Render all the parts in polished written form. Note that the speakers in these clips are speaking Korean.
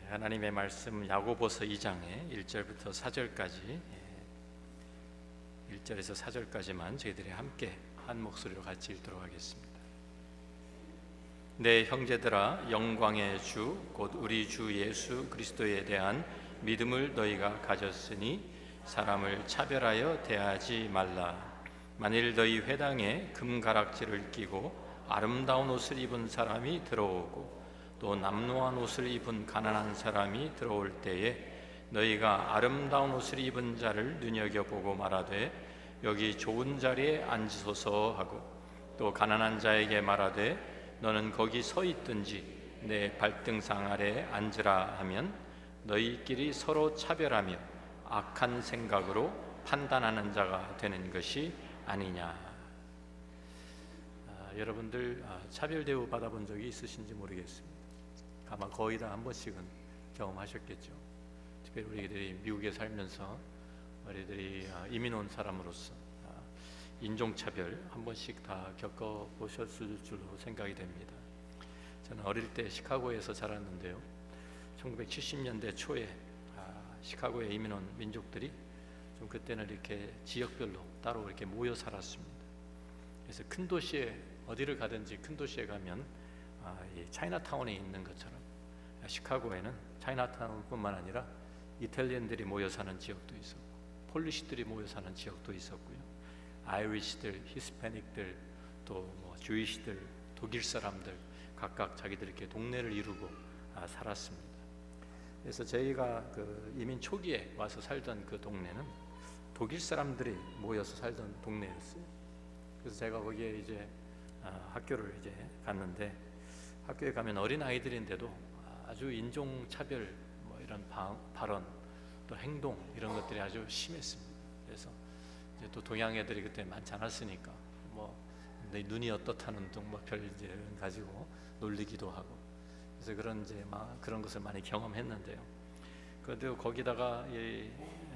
하나님의 말씀 야고보서 2장의 1절부터 4절까지 1절에서 4절까지만 저희들이 함께 한 목소리로 같이 읽도록 하겠습니다. 내 형제들아, 영광의 주 곧 우리 주 예수 그리스도에 대한 믿음을 너희가 가졌으니 사람을 차별하여 대하지 말라. 만일 너희 회당에 금가락지를 끼고 아름다운 옷을 입은 사람이 들어오고 또 남노한 옷을 입은 가난한 사람이 들어올 때에 너희가 아름다운 옷을 입은 자를 눈여겨보고 말하되 여기 좋은 자리에 앉으소서 하고 또 가난한 자에게 말하되 너는 거기 서 있든지 내 발등상 아래 앉으라 하면 너희끼리 서로 차별하며 악한 생각으로 판단하는 자가 되는 것이 아니냐. 여러분들 차별 대우 받아본 적이 있으신지 모르겠습니다. 아마 거의 다 한 번씩은 경험하셨겠죠. 특별히 우리들이 미국에 살면서 우리들이 이민 온 사람으로서 인종차별 한 번씩 다 겪어보셨을 줄로 생각이 됩니다. 저는 어릴 때 시카고에서 자랐는데요, 1970년대 초에 시카고에 이민 온 민족들이 좀 그때는 이렇게 지역별로 따로 이렇게 모여 살았습니다. 그래서 큰 도시에 어디를 가든지 큰 도시에 가면 이 차이나타운에 있는 것처럼 시카고에는 차이나타운뿐만 아니라 이탈리안들이 모여 사는 지역도 있었고 폴리시들이 모여 사는 지역도 있었고요, 아이리시들, 히스패닉들, 또 뭐 주이시들, 독일 사람들 각각 자기들 이렇게 동네를 이루고 살았습니다. 그래서 저희가 그 이민 초기에 와서 살던 그 동네는 독일 사람들이 모여서 살던 동네였어요. 그래서 제가 거기에 이제 학교를 이제 갔는데, 학교에 가면 어린 아이들인데도 아주 인종차별 뭐 이런 발언 또 행동 이런 것들이 아주 심했습니다. 그래서 이제 또 동양 애들이 그때 많지 않았으니까 뭐 내 눈이 어떻다는 등 뭐 별 이제 가지고 놀리기도 하고, 그래서 그런 이제 막 그런 것을 많이 경험했는데요. 그래도 거기다가 이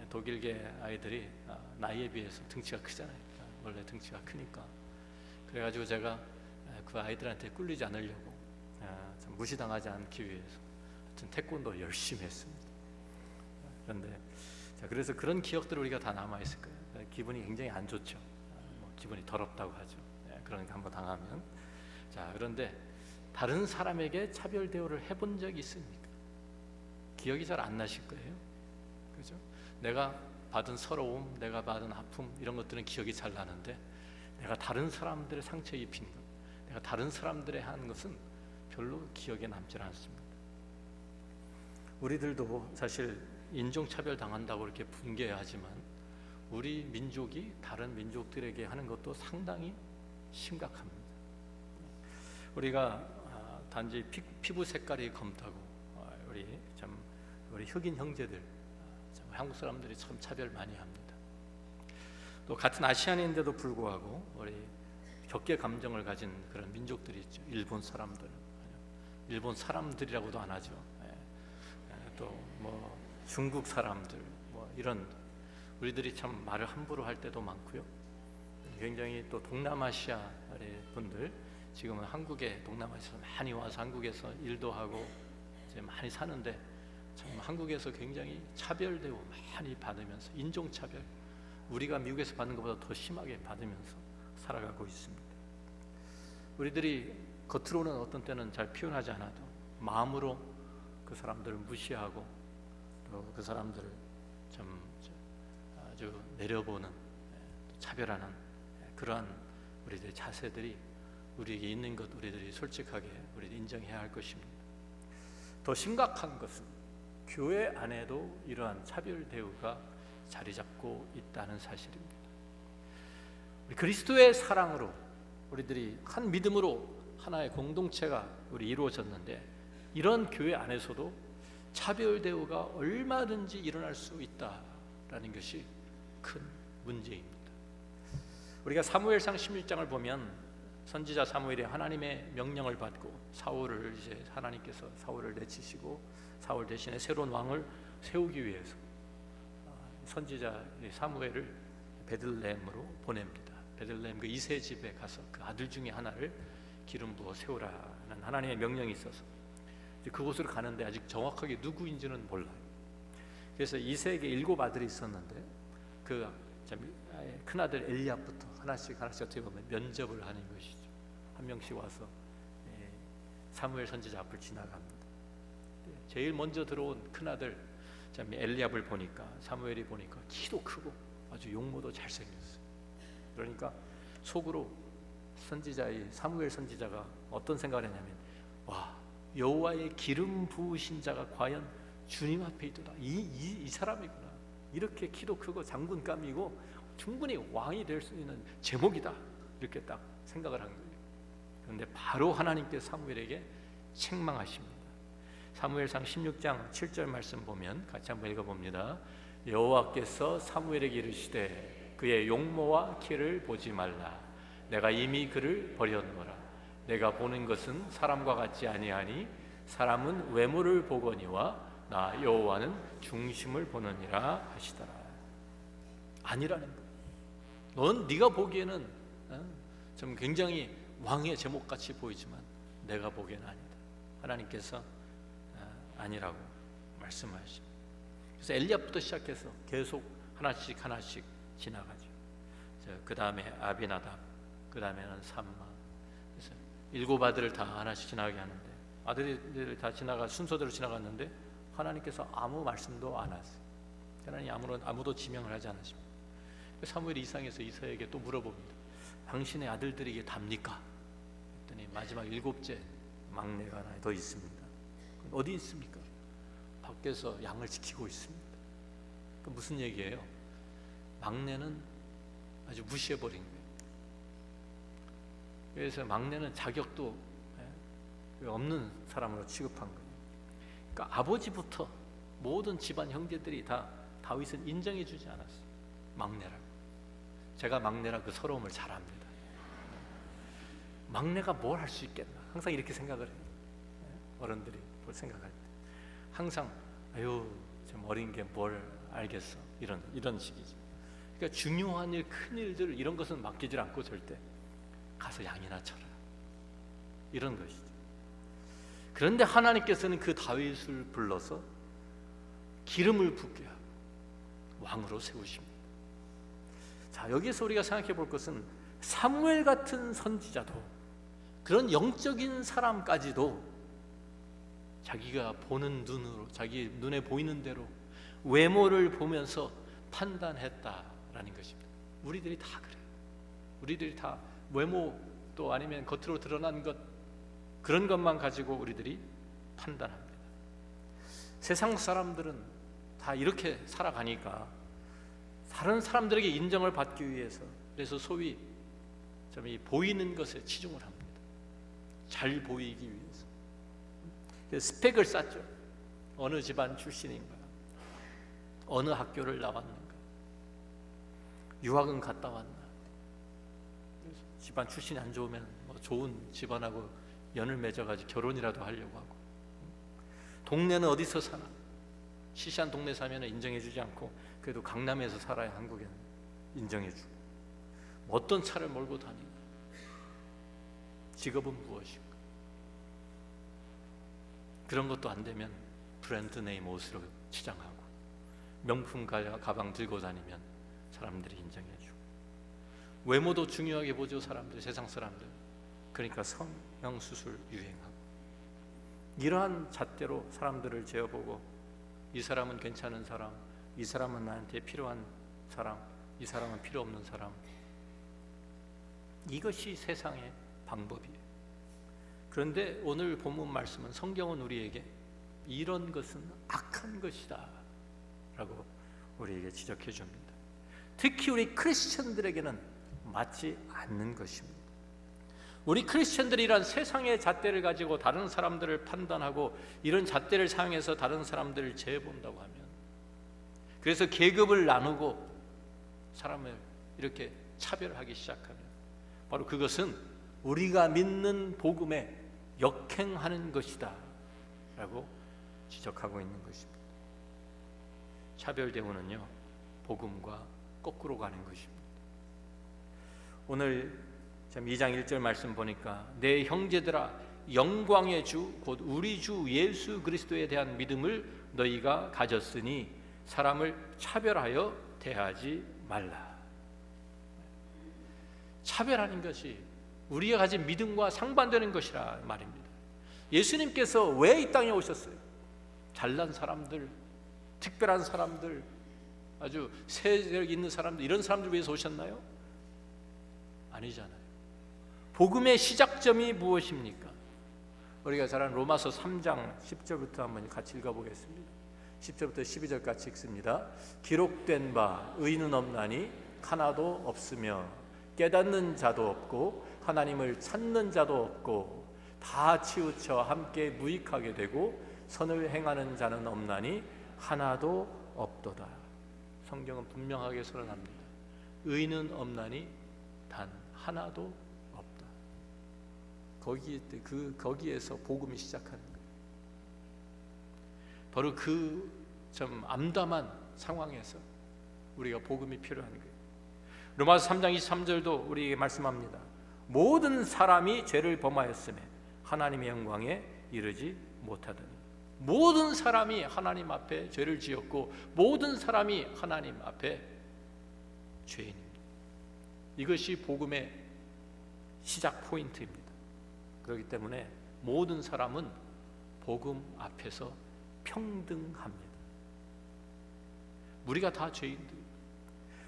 독일계 아이들이 나이에 비해서 등치가 크잖아요. 원래 등치가 크니까. 그래가지고 제가 그 아이들한테 꿀리지 않으려고 참 무시당하지 않기 위해서 하여튼 태권도 열심히 했습니다. 그런데 그래서 그런 기억들을 우리가 다 남아 있을 거예요. 기분이 굉장히 안 좋죠. 기분이 더럽다고 하죠. 그러니까 한번 당하면. 그런데 다른 사람에게 차별 대우를 해본 적이 있습니까? 기억이 잘 안 나실 거예요. 그죠? 내가 받은 서러움, 내가 받은 아픔 이런 것들은 기억이 잘 나는데, 내가 다른 사람들의 상처 입힌 것, 내가 다른 사람들의 한 것은 별로 기억에 남질 않습니다. 우리들도 사실 인종차별 당한다고 이렇게 분개하지만 우리 민족이 다른 민족들에게 하는 것도 상당히 심각합니다. 우리가 단지 피부 색깔이 검다고 우리 흑인 형제들, 한국 사람들이 참 차별 많이 합니다. 또 같은 아시안인데도 불구하고 우리 격계 감정을 가진 그런 민족들이 있죠. 일본 사람들이라고도 안 하죠. 또 뭐 중국 사람들, 뭐 이런 우리들이 참 말을 함부로 할 때도 많고요. 굉장히 또 동남아시아 분들, 지금은 한국에 동남아시아에서 많이 와서 한국에서 일도 하고 이제 많이 사는데, 참 한국에서 굉장히 차별 대우 많이 받으면서 인종차별, 우리가 미국에서 받는 것보다 더 심하게 받으면서 살아가고 있습니다. 우리들이 겉으로는 어떤 때는 잘 표현하지 않아도 마음으로 그 사람들을 무시하고 또 그 사람들을 참 아주 내려보는, 차별하는 그러한 우리들의 자세들이 우리에게 있는 것, 우리들이 솔직하게 우리들이 인정해야 할 것입니다. 더 심각한 것은 교회 안에도 이러한 차별 대우가 자리 잡고 있다는 사실입니다. 우리 그리스도의 사랑으로 우리들이 한 믿음으로 하나의 공동체가 우리 이루어졌는데, 이런 교회 안에서도 차별 대우가 얼마든지 일어날 수 있다라는 것이 큰 문제입니다. 우리가 사무엘상 16장을 보면 선지자 사무엘이 하나님의 명령을 받고 사울을 이제 하나님께서 사울을 내치시고 사울 대신에 새로운 왕을 세우기 위해서 선지자 사무엘을 베들레헴으로 보냅니다. 베들레헴 그 이세 집에 가서 그 아들 중에 하나를 기름 부어 세우라는 하나님의 명령이 있어서 이제 그곳으로 가는데 아직 정확하게 누구인지는 몰라요. 그래서 이세에게 7 아들이 있었는데 그 큰아들 엘리압부터 하나씩 어떻게 보면 면접을 하는 것이죠. 한 명씩 와서 사무엘 선지자 앞을 지나갑니다. 제일 먼저 들어온 큰아들 엘리압을 보니까, 사무엘이 보니까 키도 크고 아주 용모도 잘생겼어요. 그러니까 속으로 사무엘 선지자가 어떤 생각을 했냐면, 와, 여호와의 기름 부으신 자가 과연 주님 앞에 있도다. 이 사람이구나. 이렇게 키도 크고 장군감이고 충분히 왕이 될 수 있는 제목이다. 이렇게 딱 생각을 한 거예요. 그런데 바로 하나님께서 사무엘에게 책망하십니다. 사무엘상 16장 7절 말씀 보면 같이 한번 읽어봅니다. 여호와께서 사무엘에게 이르시되 그의 용모와 키를 보지 말라. 내가 이미 그를 버렸노라. 내가 보는 것은 사람과 같지 아니하니 사람은 외모를 보거니와 나 여호와는 중심을 보느니라 하시더라. 아니라는 거예요. 넌 네가 보기에는 좀 굉장히 왕의 제목같이 보이지만 내가 보기에는 아니다. 하나님께서 아니라고 말씀하십니다. 그래서 엘리압부터 시작해서 계속 하나씩 지나가죠. 그 다음에 아비나답, 그 다음에는 삼마. 그래서 7 아들을 다 하나씩 지나가게 하는데, 아들들이 다 순서대로 지나갔는데 하나님께서 아무 말씀도 안 하세요. 하나님 아무도 지명을 하지 않으십니다. 사무엘이 이상해서 이사야에게 또 물어봅니다. 당신의 아들들이 이게 답니까? 그랬더니 마지막 7째 막내가 하나 더 있습니다. 어디 있습니까? 밖에서 양을 지키고 있습니다. 그 무슨 얘기예요? 막내는 아주 무시해버린 거예요. 그래서 막내는 자격도 없는 사람으로 취급한 거예요. 그러니까 아버지부터 모든 집안 형제들이 다 다윗은 인정해주지 않았어요. 막내라고. 제가 막내라 그 서러움을 잘 압니다. 막내가 뭘 할 수 있겠나, 항상 이렇게 생각을 해요. 어른들이 뭘 생각할 때 항상 아유 좀 어린 게 뭘 알겠어, 이런 식이죠. 그러니까 중요한 일, 큰 일들 이런 것은 맡기질 않고 절대 가서 양이나 쳐라, 이런 것이죠. 그런데 하나님께서는 그 다윗을 불러서 기름을 붓게 하고 왕으로 세우십니다. 자, 여기서 우리가 생각해 볼 것은 사무엘 같은 선지자도, 그런 영적인 사람까지도 자기가 보는 눈으로, 자기 눈에 보이는 대로 외모를 보면서 판단했다라는 것입니다. 우리들이 다 그래요. 우리들이 다 외모, 또 아니면 겉으로 드러난 것, 그런 것만 가지고 우리들이 판단합니다. 세상 사람들은 다 이렇게 살아가니까 다른 사람들에게 인정을 받기 위해서, 그래서 소위 좀 이 보이는 것에 치중을 합니다. 잘 보이기 위해서. 그래서 스펙을 쌓죠. 어느 집안 출신인가, 어느 학교를 나왔는가, 유학은 갔다 왔나, 집안 출신이 안 좋으면 뭐 좋은 집안하고 연을 맺어가지고 결혼이라도 하려고 하고, 동네는 어디서 사나, 시시한 동네 사면 인정해주지 않고 그래도 강남에서 살아야 한국에는 인정해주고, 어떤 차를 몰고 다니고, 직업은 무엇인가, 그런 것도 안 되면 브랜드 네임 옷으로 치장하고, 명품 가방 들고 다니면 사람들이 인정해주고, 외모도 중요하게 보죠. 사람들, 세상 사람들. 그러니까 성형수술 유행하고, 이러한 잣대로 사람들을 재어보고, 이 사람은 괜찮은 사람, 이 사람은 나한테 필요한 사람, 이 사람은 필요 없는 사람. 이것이 세상의 방법이에요. 그런데 오늘 본문 말씀은, 성경은 우리에게 이런 것은 악한 것이다 라고 우리에게 지적해 줍니다. 특히 우리 크리스천들에게는 맞지 않는 것입니다. 우리 크리스천들이 이런 세상의 잣대를 가지고 다른 사람들을 판단하고, 이런 잣대를 사용해서 다른 사람들을 재본다고 하면, 그래서 계급을 나누고 사람을 이렇게 차별하기 시작하면, 바로 그것은 우리가 믿는 복음에 역행하는 것이다 라고 지적하고 있는 것입니다. 차별 대우는요, 복음과 거꾸로 가는 것입니다. 오늘 2장 1절 말씀 보니까, 내 형제들아 영광의 주 곧 우리 주 예수 그리스도에 대한 믿음을 너희가 가졌으니 사람을 차별하여 대하지 말라. 차별하는 것이 우리가 가진 믿음과 상반되는 것이라 말입니다. 예수님께서 왜 이 땅에 오셨어요? 잘난 사람들, 특별한 사람들, 아주 세력 있는 사람들, 이런 사람들 위해서 오셨나요? 아니잖아요. 복음의 시작점이 무엇입니까? 우리가 잘 아는 로마서 3장 10절부터 한번 같이 읽어보겠습니다. 10절부터 12절까지 읽습니다. 기록된 바 의인은 없나니 하나도 없으며 깨닫는 자도 없고 하나님을 찾는 자도 없고 다 치우쳐 함께 무익하게 되고 선을 행하는 자는 없나니 하나도 없도다. 성경은 분명하게 선언합니다. 의인은 없나니 단 하나도 없다. 거기에서 복음이 시작하는 거예요. 바로 그 좀 암담한 상황에서 우리가 복음이 필요한 거예요. 로마서 3장 23절도 우리에게 말씀합니다. 모든 사람이 죄를 범하였으며 하나님의 영광에 이르지 못하더니. 모든 사람이 하나님 앞에 죄를 지었고 모든 사람이 하나님 앞에 죄인입니다. 이것이 복음의 시작 포인트입니다. 그렇기 때문에 모든 사람은 복음 앞에서 평등합니다. 우리가 다 죄인들이에요.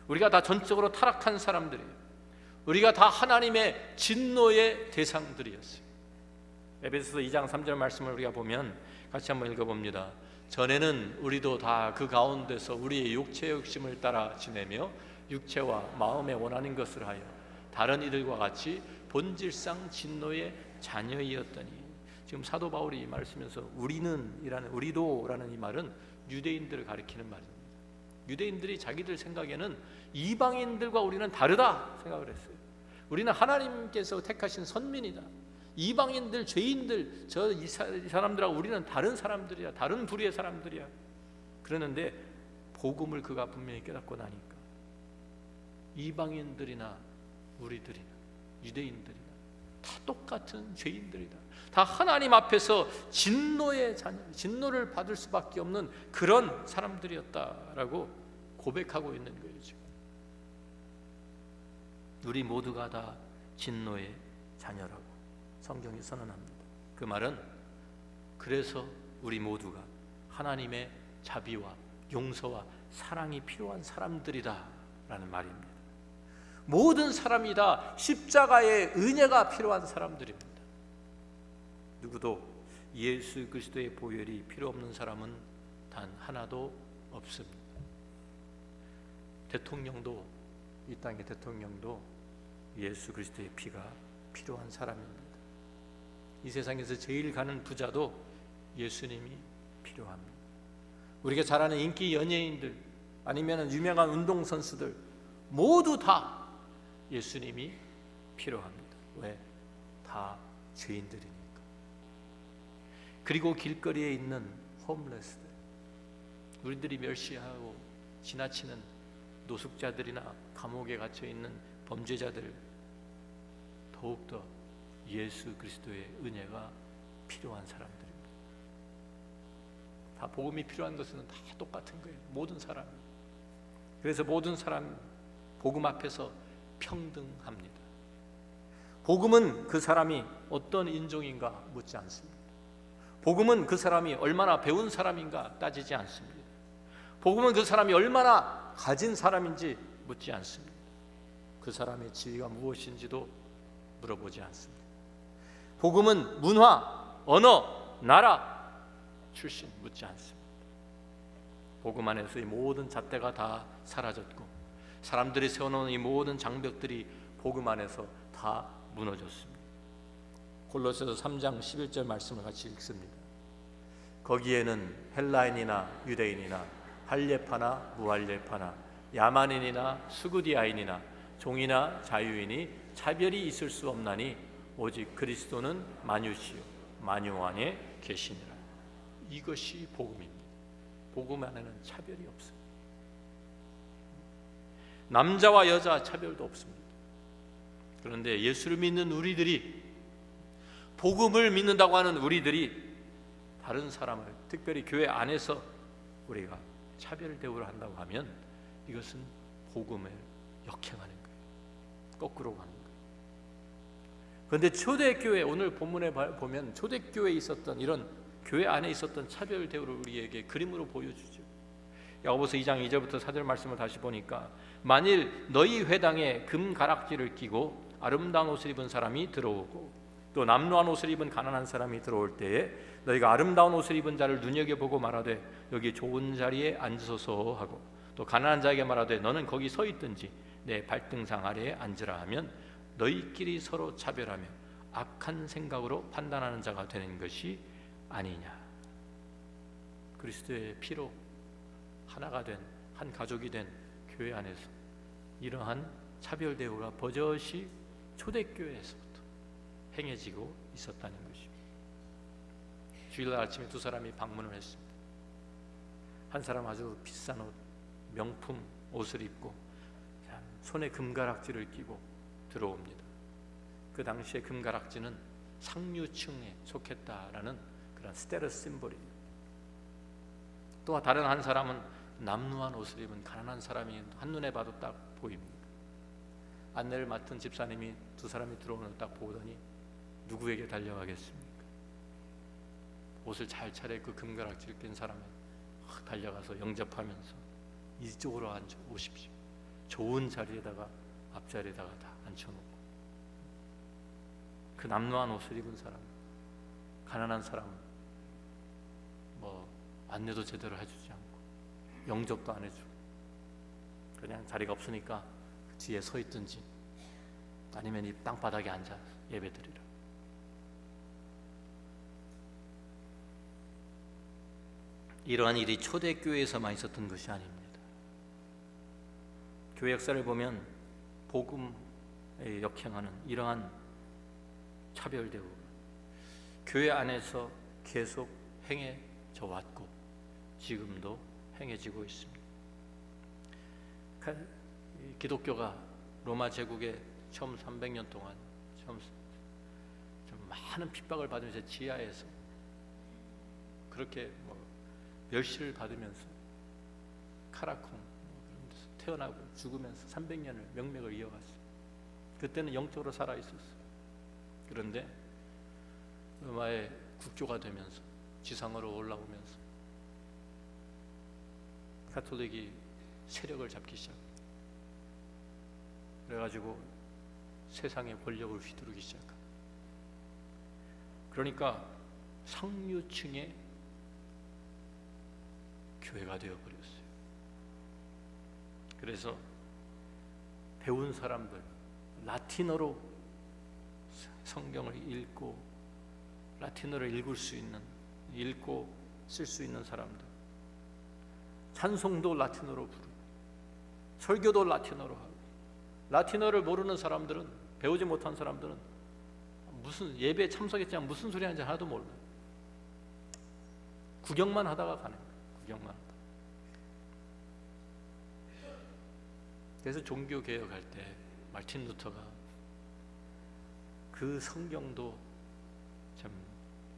우리가 다 전적으로 타락한 사람들이에요. 우리가 다 하나님의 진노의 대상들이었어요. 에베소서 2장 3절 말씀을 우리가 보면 같이 한번 읽어봅니다. 전에는 우리도 다 그 가운데서 우리의 육체의 욕심을 따라 지내며 육체와 마음에 원하는 것을 하여 다른 이들과 같이 본질상 진노의 자녀이었더니. 지금 사도 바울이 이 말을 쓰면서 우리도라는 이 말은 유대인들을 가리키는 말입니다. 유대인들이 자기들 생각에는 이방인들과 우리는 다르다 생각을 했어요. 우리는 하나님께서 택하신 선민이다. 이방인들, 죄인들, 이 사람들하고 우리는 다른 사람들이야. 다른 부류의 사람들이야. 그러는데 복음을 그가 분명히 깨닫고 나니까 이방인들이나 우리들이나 유대인들이나 다 똑같은 죄인들이다. 다 하나님 앞에서 진노의 자녀, 진노를 받을 수밖에 없는 그런 사람들이었다라고 고백하고 있는 거예요. 지금 우리 모두가 다 진노의 자녀라고 성경이 선언합니다. 그 말은 그래서 우리 모두가 하나님의 자비와 용서와 사랑이 필요한 사람들이다 라는 말입니다. 모든 사람이 다 십자가의 은혜가 필요한 사람들입니다. 누구도 예수 그리스도의 보혈이 필요 없는 사람은 단 하나도 없습니다. 대통령도, 이 땅의 대통령도 예수 그리스도의 피가 필요한 사람입니다. 이 세상에서 제일 가는 부자도 예수님이 필요합니다. 우리가 잘 아는 인기 연예인들 아니면 유명한 운동선수들 모두 다 예수님이 필요합니다. 왜? 다 죄인들이니까. 그리고 길거리에 있는 홈레스들, 우리들이 멸시하고 지나치는 노숙자들이나 감옥에 갇혀있는 범죄자들, 더욱더 예수 그리스도의 은혜가 필요한 사람들입니다. 다 복음이 필요한 것은 다 똑같은 거예요. 모든 사람. 그래서 모든 사람 복음 앞에서 평등합니다. 복음은 그 사람이 어떤 인종인가 묻지 않습니다. 복음은 그 사람이 얼마나 배운 사람인가 따지지 않습니다. 복음은 그 사람이 얼마나 가진 사람인지 묻지 않습니다. 그 사람의 지위가 무엇인지도 물어보지 않습니다. 복음은 문화, 언어, 나라, 출신 묻지 않습니다. 복음 안에서 이 모든 잣대가 다 사라졌고 사람들이 세워놓은 이 모든 장벽들이 복음 안에서 다 무너졌습니다. 골로새서 3장 11절 말씀을 같이 읽습니다. 거기에는 헬라인이나 유대인이나 할례파나 무할례파나 야만인이나 수구디아인이나 종이나 자유인이 차별이 있을 수 없나니 오직 그리스도는 만유시요 만유 안에 계시니라. 이것이 복음입니다. 복음 안에는 차별이 없습니다. 남자와 여자 차별도 없습니다. 그런데 예수를 믿는 우리들이 복음을 믿는다고 하는 우리들이 다른 사람을, 특별히 교회 안에서 우리가 차별 대우를 한다고 하면 이것은 복음을 역행하는 거예요. 거꾸로 가는 거예요. 그런데 초대교회, 오늘 본문에 보면 초대교회에 있었던 이런 교회 안에 있었던 차별 대우를 우리에게 그림으로 보여주죠. 야고보서 2장 2절부터 4절 말씀을 다시 보니까 만일 너희 회당에 금 가락지를 끼고 아름다운 옷을 입은 사람이 들어오고 또 남루한 옷을 입은 가난한 사람이 들어올 때에 너희가 아름다운 옷을 입은 자를 눈여겨보고 말하되 여기 좋은 자리에 앉으소서 하고 또 가난한 자에게 말하되 너는 거기 서 있든지 내 발등상 아래에 앉으라 하면 너희끼리 서로 차별하며 악한 생각으로 판단하는 자가 되는 것이 아니냐. 그리스도의 피로 하나가 된 한 가족이 된 교회 안에서 이러한 차별 대우가 버젓이 초대교회에서부터 행해지고 있었다는 것입니다. 주일날 아침에 두 사람이 방문을 했습니다. 한 사람 아주 비싼 옷, 명품 옷을 입고 손에 금가락지를 끼고 들어옵니다. 그 당시에 금가락지는 상류층에 속했다라는 그런 스테러스 심볼입니다. 또 다른 한 사람은 남루한 옷을 입은 가난한 사람이 한눈에 봐도 딱 보입니다. 안내를 맡은 집사님이 두 사람이 들어오는 걸 딱 보더니 누구에게 달려가겠습니까? 옷을 잘 차려입고 금가락지를 낀 사람에 달려가서 영접하면서 이쪽으로 앉아 오십시오. 좋은 자리에다가 앞자리에다가 다 앉혀놓고 그 남루한 옷을 입은 사람, 가난한 사람은 뭐 안내도 제대로 해주지 않고 영접도 안 해주고 그냥 자리가 없으니까 뒤에 서 있든지 아니면 이 땅바닥에 앉아 예배드리라. 이러한 일이 초대교회에서만 있었던 것이 아닙니다. 교회 역사를 보면 복음에 역행하는 이러한 차별 대우가 교회 안에서 계속 행해져 왔고 지금도 행해지고 있습니다. 기독교가 로마 제국의 처음 300년 동안 좀 많은 핍박을 받으면서 지하에서 그렇게 멸시를 받으면서 카라콩 그런 데서 태어나고 죽으면서 300년을 명맥을 이어갔어요. 그때는 영적으로 살아 있었어요. 그런데 로마의 국교가 되면서 지상으로 올라오면서 가톨릭이 세력을 잡기 시작합니다. 그래가지고 세상의 권력을 휘두르기 시작합니다. 그러니까 상류층의 교회가 되어버렸어요. 그래서 배운 사람들, 라틴어로 성경을 읽고 라틴어를 읽을 수 있는, 읽고 쓸 수 있는 사람들, 찬송도 라틴어로 부르고 설교도 라틴어로 하고, 라틴어를 모르는 사람들은, 배우지 못한 사람들은 무슨 예배에 참석했지만 무슨 소리 하는지 하나도 몰라요. 구경만 하다가 가는 거예요. 구경만 하다. 그래서 종교개혁할 때 마틴 루터가 그 성경도 참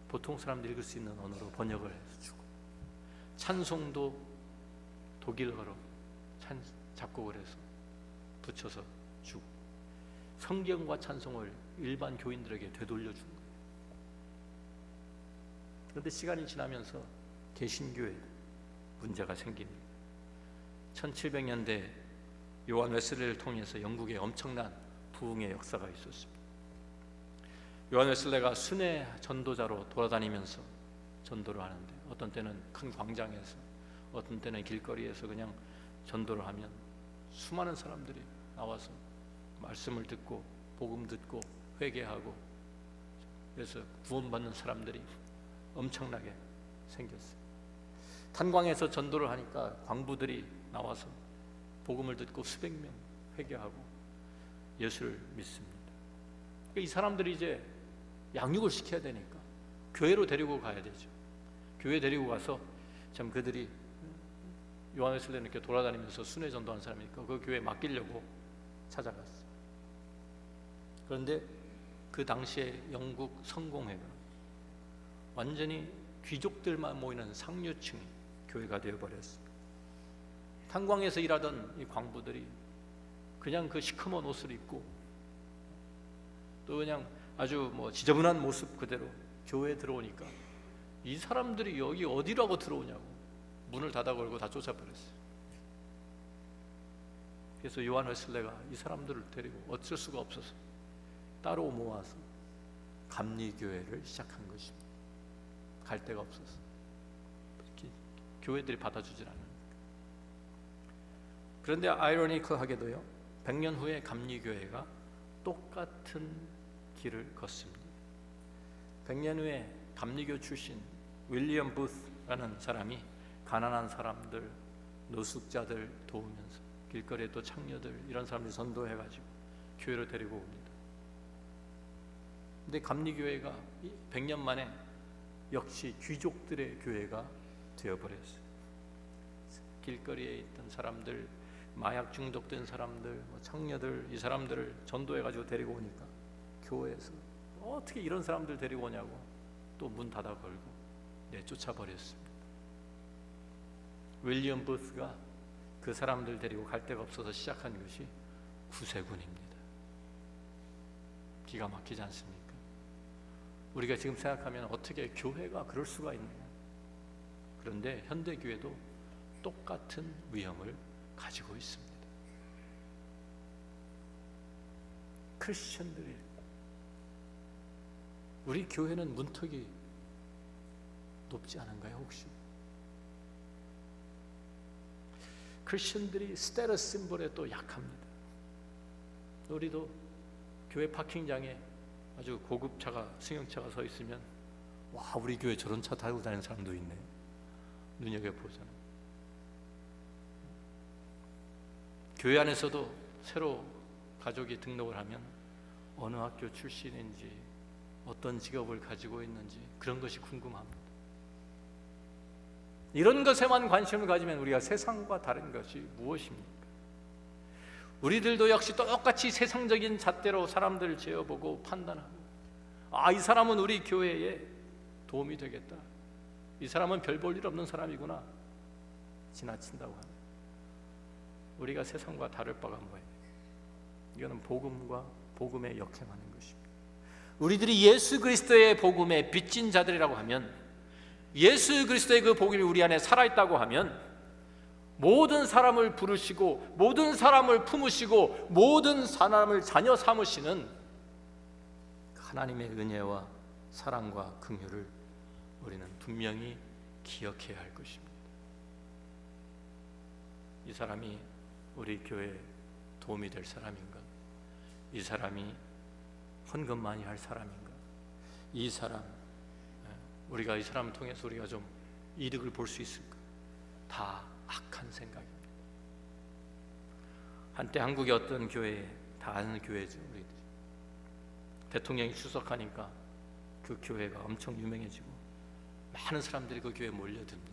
보통 사람들이 읽을 수 있는 언어로 번역을 해서 주고, 찬송도 독일어로 작곡을 해서 붙여서 주고, 성경과 찬송을 일반 교인들에게 되돌려 준 거예요. 그런데 시간이 지나면서 개신교에 문제가 생깁니다. 1700년대 요한 웨슬레를 통해서 영국에 엄청난 부흥의 역사가 있었습니다. 요한 웨슬레가 순회 전도자로 돌아다니면서 전도를 하는데, 어떤 때는 큰 광장에서, 어떤 때는 길거리에서 그냥 전도를 하면 수많은 사람들이 나와서 말씀을 듣고 복음 듣고 회개하고, 그래서 구원받는 사람들이 엄청나게 생겼어요. 탄광에서 전도를 하니까 광부들이 나와서 복음을 듣고 수백 명 회개하고 예수를 믿습니다. 이 사람들이 이제 양육을 시켜야 되니까 교회로 데리고 가야 되죠. 교회 데리고 가서 참 그들이 요한 웨슬레는 이렇게 돌아다니면서 순회 전도하는 사람이니까 그 교회에 맡기려고 찾아갔어요. 그런데 그 당시에 영국 성공회가 완전히 귀족들만 모이는 상류층이 교회가 되어버렸습니다. 탄광에서 일하던 이 광부들이 그냥 그 시커먼 옷을 입고 또 그냥 아주 지저분한 모습 그대로 교회에 들어오니까 이 사람들이 여기 어디라고 들어오냐고 문을 닫아 걸고 다 쫓아버렸어요. 그래서 요한 웨슬레가 이 사람들을 데리고 어쩔 수가 없어서 따로 모아서 감리교회를 시작한 것입니다. 갈 데가 없어서 교회들이 받아주질 않으니까. 그런데 아이러니컬하게도요, 100년 후에 감리교회가 똑같은 길을 걷습니다. 100년 후에 감리교 출신 윌리엄 부스라는 사람이 가난한 사람들, 노숙자들 도우면서 길거리에 또 창녀들 이런 사람들 선도해가지고 교회로 데리고 옵니다. 근데 감리교회가 100년 만에 역시 귀족들의 교회가 되어버렸어요. 길거리에 있던 사람들, 마약 중독된 사람들, 창녀들, 이 사람들을 전도해가지고 데리고 오니까 교회에서 어떻게 이런 사람들 데리고 오냐고 또 문 닫아 걸고 내쫓아 버렸습니다. 윌리엄 부스가 그 사람들 데리고 갈 데가 없어서 시작한 것이 구세군입니다. 기가 막히지 않습니까? 우리가 지금 생각하면 어떻게 교회가 그럴 수가 있느냐. 그런데 현대교회도 똑같은 위험을 가지고 있습니다. 크리스천들이, 우리 교회는 문턱이 높지 않은가요 혹시? 크리스천들이 스테러스 심볼에 또 약합니다. 우리도 교회 파킹장에 아주 고급 차가, 승용차가 서 있으면 와, 우리 교회 저런 차 타고 다니는 사람도 있네, 눈여겨보잖아요. 교회 안에서도 새로 가족이 등록을 하면 어느 학교 출신인지 어떤 직업을 가지고 있는지 그런 것이 궁금합니다. 이런 것에만 관심을 가지면 우리가 세상과 다른 것이 무엇입니까? 우리들도 역시 똑같이 세상적인 잣대로 사람들을 재어보고 판단하고, 이 사람은 우리 교회에 도움이 되겠다, 이 사람은 별 볼 일 없는 사람이구나 지나친다고 합니다. 우리가 세상과 다를 바가 뭐예요? 이거는 복음과 복음에 역행하는 것입니다. 우리들이 예수 그리스도의 복음에 빚진 자들이라고 하면, 예수 그리스도의 그 복음이 우리 안에 살아있다고 하면, 모든 사람을 부르시고 모든 사람을 품으시고 모든 사람을 자녀 삼으시는 하나님의 은혜와 사랑과 긍휼을 우리는 분명히 기억해야 할 것입니다. 이 사람이 우리 교회에 도움이 될 사람인가? 이 사람이 헌금 많이 할 사람인가? 이 사람, 우리가 이 사람을 통해서 우리가 좀 이득을 볼 수 있을까? 다 악한 생각입니다. 한때 한국의 어떤 교회에, 다 아는 교회죠, 우리들이. 대통령이 출석하니까 그 교회가 엄청 유명해지고 많은 사람들이 그 교회에 몰려듭니다.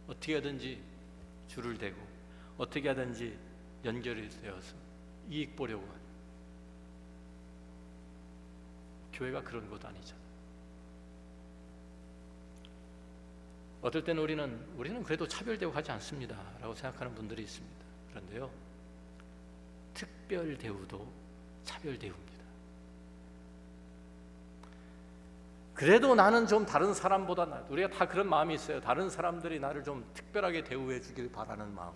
어떻게 하든지 줄을 대고 어떻게 하든지 연결이 되어서 이익 보려고 하는, 교회가 그런 곳 아니잖아요. 어떨 때는 우리는 그래도 차별되고 하지 않습니다 라고 생각하는 분들이 있습니다. 그런데요, 특별 대우도 차별 대우입니다. 그래도 나는 좀 다른 사람보다 우리가 다 그런 마음이 있어요. 다른 사람들이 나를 좀 특별하게 대우해 주길 바라는 마음,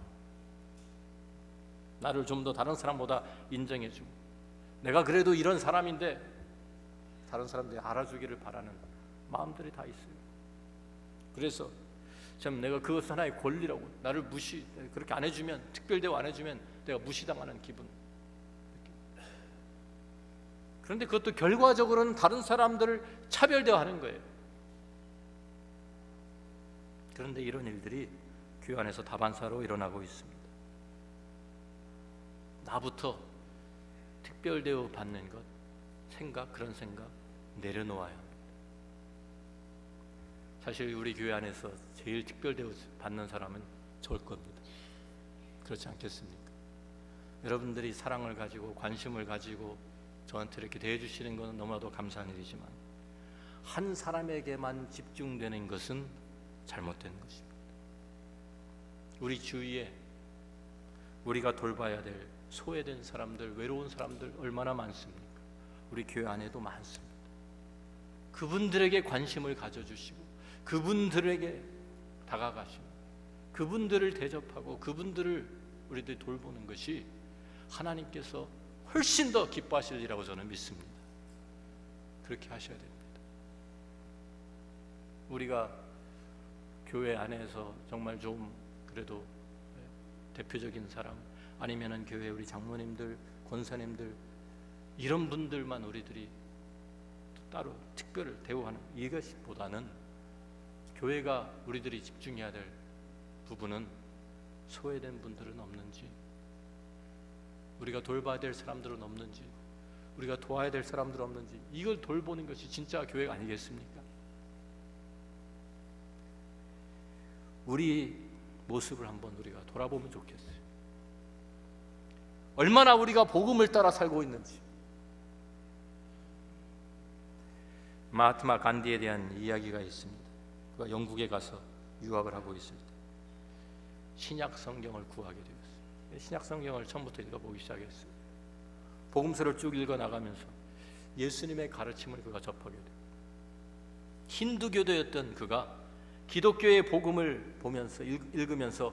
나를 좀 더 다른 사람보다 인정해 주고, 내가 그래도 이런 사람인데 다른 사람들이 알아주기를 바라는 마음들이 다 있어요. 그래서 참 내가 그것 하나의 권리라고, 나를 그렇게 안 해주면, 특별 대우 안 해주면 내가 무시당하는 기분. 그런데 그것도 결과적으로는 다른 사람들을 차별 대우하는 거예요. 그런데 이런 일들이 교회 안에서 다반사로 일어나고 있습니다. 나부터 특별 대우 받는 것, 그런 생각 내려놓아야 합니다. 사실 우리 교회 안에서 제일 특별 대우 받는 사람은 저일 겁니다. 그렇지 않겠습니까? 여러분들이 사랑을 가지고 관심을 가지고 저한테 이렇게 대해주시는 것은 너무나도 감사한 일이지만 한 사람에게만 집중되는 것은 잘못된 것입니다. 우리 주위에 우리가 돌봐야 될 소외된 사람들, 외로운 사람들 얼마나 많습니까? 우리 교회 안에도 많습니다. 그분들에게 관심을 가져주시고 그분들에게 다가가시고 그분들을 대접하고 그분들을 우리들이 돌보는 것이 하나님께서 훨씬 더 기뻐하실 일이라고 저는 믿습니다. 그렇게 하셔야 됩니다. 우리가 교회 안에서 정말 좀 그래도 대표적인 사람 아니면은 교회 우리 장로님들, 권사님들 이런 분들만 우리들이 따로 특별히 대우하는 이것보다는 교회가 우리들이 집중해야 될 부분은 소외된 분들은 없는지, 우리가 돌봐야 될 사람들은 없는지, 우리가 도와야 될 사람들은 없는지, 이걸 돌보는 것이 진짜 교회가 아니겠습니까? 우리 모습을 한번 우리가 돌아보면 좋겠어요. 얼마나 우리가 복음을 따라 살고 있는지. 마하트마 간디에 대한 이야기가 있습니다. 그가 영국에 가서 유학을 하고 있을 때 신약 성경을 구하게 되었어요. 신약 성경을 처음부터 읽어보기 시작했어요. 복음서를 쭉 읽어나가면서 예수님의 가르침을 그가 접하게 돼요. 힌두교도였던 그가 기독교의 복음을 보면서 읽으면서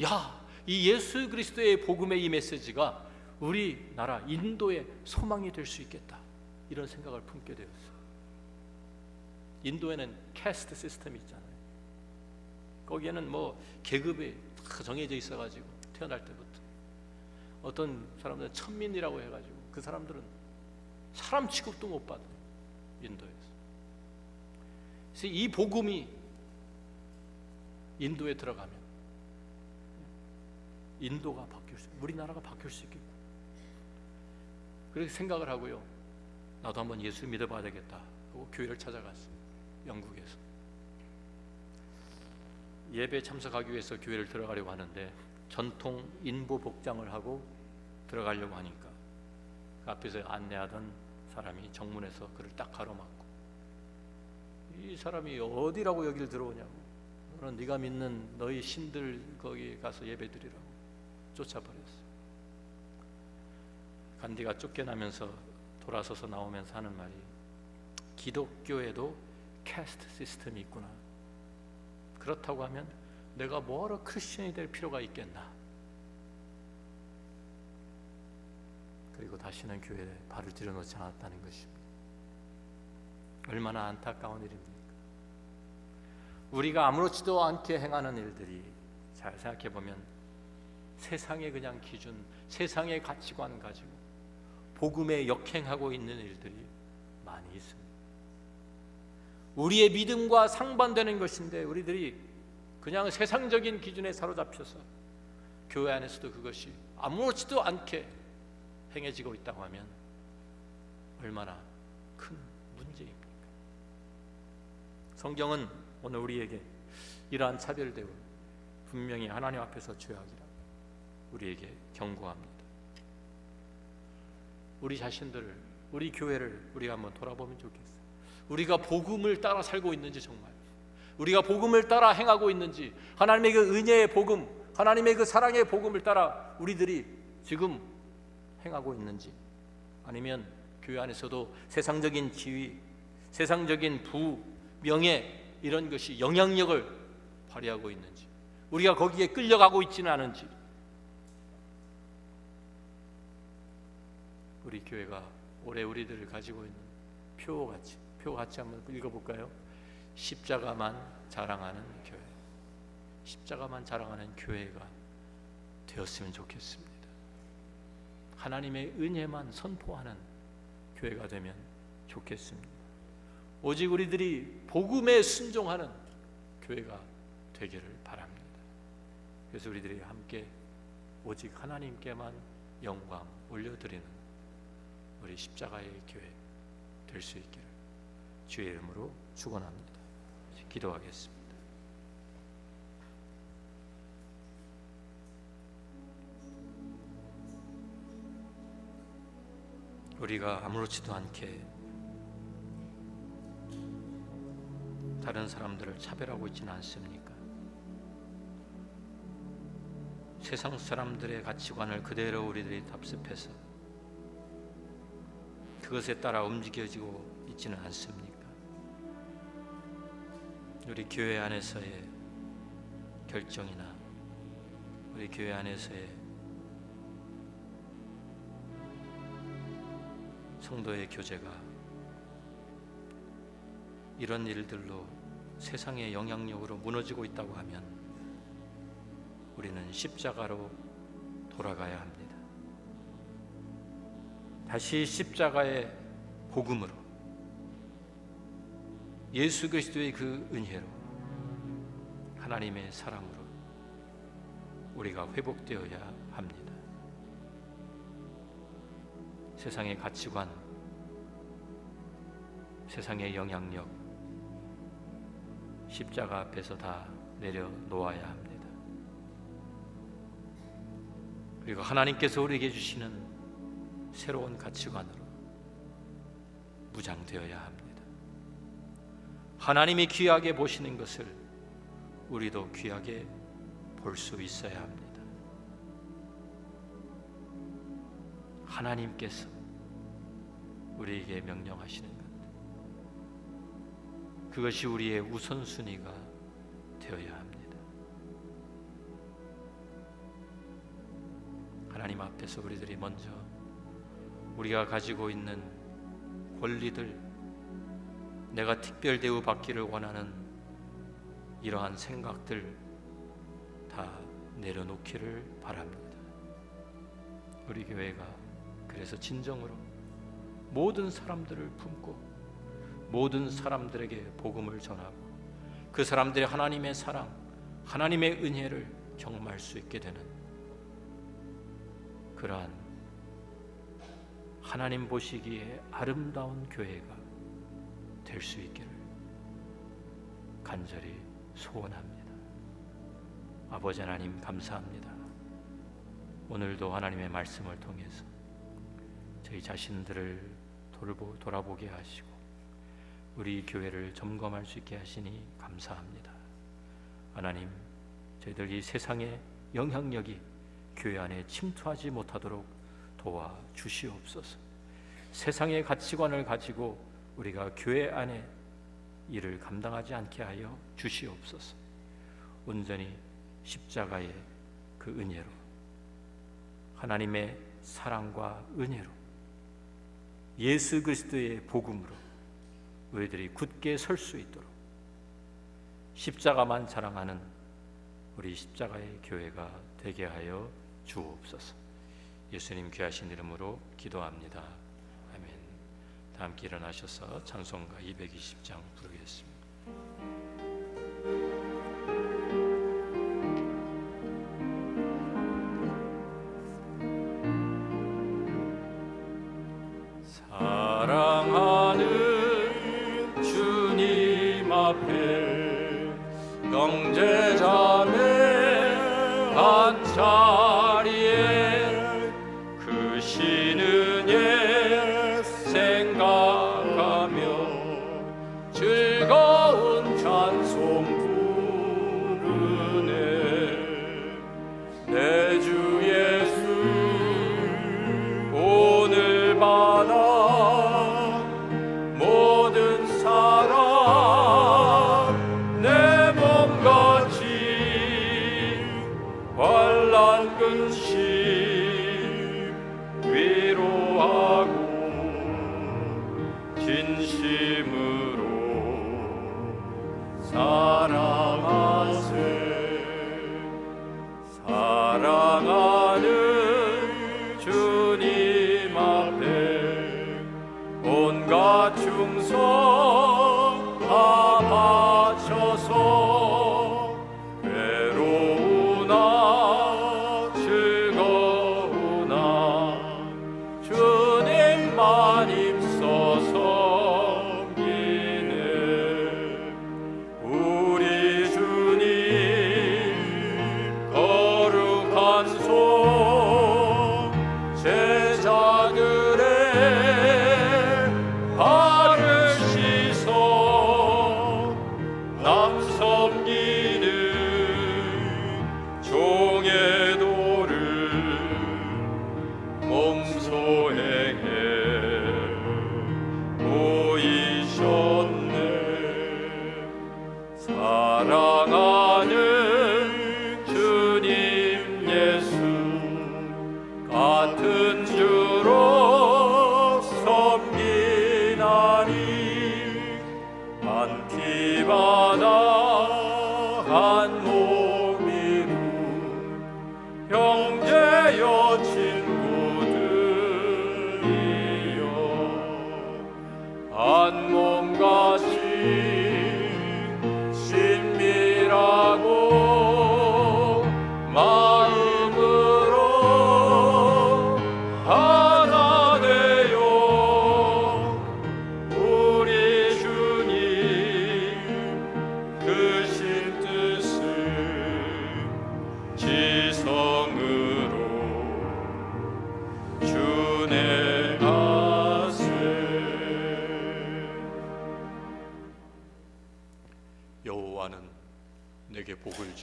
야, 이 예수 그리스도의 복음의 이 메시지가 우리나라 인도의 소망이 될 수 있겠다, 이런 생각을 품게 되었어요. 인도에는 캐스트 시스템이 있잖아요. 거기에는 뭐 계급이 다 정해져 있어가지고 태어날 때부터 어떤 사람들은 천민이라고 해가지고 그 사람들은 사람 취급도 못 받아요, 인도에서. 그래서 이 복음이 인도에 들어가면 인도가 바뀔 수, 우리나라가 바뀔 수 있겠고, 그렇게 생각을 하고요, 나도 한번 예수 믿어봐야 되겠다 하고 교회를 찾아갔어요. 영국에서 예배 참석하기 위해서 교회를 들어가려고 하는데 전통 인부 복장을 하고 들어가려고 하니까 그 앞에서 안내하던 사람이 정문에서 그를 딱 가로막고, 이 사람이 어디라고 여기를 들어오냐고, 너는 네가 믿는 너희 신들 거기 가서 예배드리라고 쫓아버렸어요. 간디가 쫓겨나면서 돌아서서 나오면서 하는 말이, 기독교에도 캐스트 시스템이 있구나. 그렇다고 하면 내가 뭐하러 크리스천이 될 필요가 있겠나. 그리고 다시는 교회에 발을 들여놓지 않았다는 것입니다. 얼마나 안타까운 일입니까? 우리가 아무렇지도 않게 행하는 일들이 잘 생각해 보면 세상의 그냥 기준, 세상의 가치관 가지고 복음에 역행하고 있는 일들이 많이 있습니다. 우리의 믿음과 상반되는 것인데 우리들이 그냥 세상적인 기준에 사로잡혀서 교회 안에서도 그것이 아무렇지도 않게 행해지고 있다고 하면 얼마나 큰 문제입니까? 성경은 오늘 우리에게 이러한 차별 대우 분명히 하나님 앞에서 죄악이라 우리에게 경고합니다. 우리 자신들을, 우리 교회를 우리가 한번 돌아보면 좋겠어요. 우리가 복음을 따라 살고 있는지, 정말 우리가 복음을 따라 행하고 있는지, 하나님의 그 은혜의 복음, 하나님의 그 사랑의 복음을 따라 우리들이 지금 행하고 있는지, 아니면 교회 안에서도 세상적인 지위, 세상적인 부, 명예 이런 것이 영향력을 발휘하고 있는지, 우리가 거기에 끌려가고 있지는 않은지. 우리 교회가 올해 우리들을 가지고 있는 표같이 한번 읽어볼까요? 십자가만 자랑하는 교회. 십자가만 자랑하는 교회가 되었으면 좋겠습니다. 하나님의 은혜만 선포하는 교회가 되면 좋겠습니다. 오직 우리들이 복음에 순종하는 교회가 되기를 바랍니다. 그래서 우리들이 함께 오직 하나님께만 영광 올려드리는 우리 십자가의 교회 될 수 있기를 주의 이름으로 축원합니다. 기도하겠습니다. 우리가 아무렇지도 않게 다른 사람들을 차별하고 있지는 않습니까? 세상 사람들의 가치관을 그대로 우리들이 답습해서 그것에 따라 움직여지고 있지는 않습니까? 우리 교회 안에서의 결정이나 우리 교회 안에서의 성도의 교제가 이런 일들로 세상의 영향력으로 무너지고 있다고 하면 우리는 십자가로 돌아가야 합니다. 다시 십자가의 복음으로, 예수 그리스도의 그 은혜로, 하나님의 사랑으로 우리가 회복되어야 합니다. 세상의 가치관, 세상의 영향력, 십자가 앞에서 다 내려놓아야 합니다. 그리고 하나님께서 우리에게 주시는 새로운 가치관으로 무장되어야 합니다. 하나님이 귀하게 보시는 것을 우리도 귀하게 볼 수 있어야 합니다. 하나님께서 우리에게 명령하시는 것, 그것이 우리의 우선순위가 되어야 합니다. 하나님 앞에서 우리들이 먼저 우리가 가지고 있는 권리들, 내가 특별 대우 받기를 원하는 이러한 생각들 다 내려놓기를 바랍니다. 우리 교회가 그래서 진정으로 모든 사람들을 품고 모든 사람들에게 복음을 전하고 그 사람들의 하나님의 사랑, 하나님의 은혜를 경험할 수 있게 되는 그러한 하나님 보시기에 아름다운 교회가 될 수 있기를 간절히 소원합니다. 아버지 하나님 감사합니다. 오늘도 하나님의 말씀을 통해서 저희 자신들을 돌아보게 하시고 우리 교회를 점검할 수 있게 하시니 감사합니다. 하나님, 저희들 이 세상의 영향력이 교회 안에 침투하지 못하도록 도와주시옵소서. 세상의 가치관을 가지고 우리가 교회 안에 일을 감당하지 않게 하여 주시옵소서. 온전히 십자가의 그 은혜로, 하나님의 사랑과 은혜로, 예수 그리스도의 복음으로 우리들이 굳게 설 수 있도록 십자가만 자랑하는 우리 십자가의 교회가 되게 하여 주옵소서. 예수님 귀하신 이름으로 기도합니다. 아멘. 다 함께 일어나셔서 찬송가 220장 부르겠습니다. 사랑하는 주님 앞에 형제자매 한 자리에 그 신은혜 생각하며 즐거운 찬송 부르네. 내 주 예수 오늘 받아 모든 사랑 내 몸같이 환난 근심 위로하고 진심으로 사랑하세. 사랑하는 주님 앞에 온갖 충성 다 바쳐서 외로우나 즐거우나 주님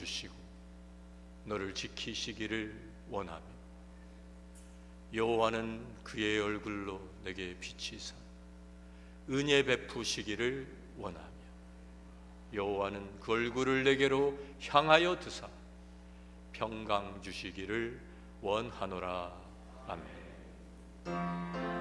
주시고 너를 지키시기를 원하며 여호와는 그의 얼굴로 내게 비치사 은혜 베푸시기를 원하며 여호와는 그 얼굴을 내게로 향하여 드사 평강 주시기를 원하노라. 아멘.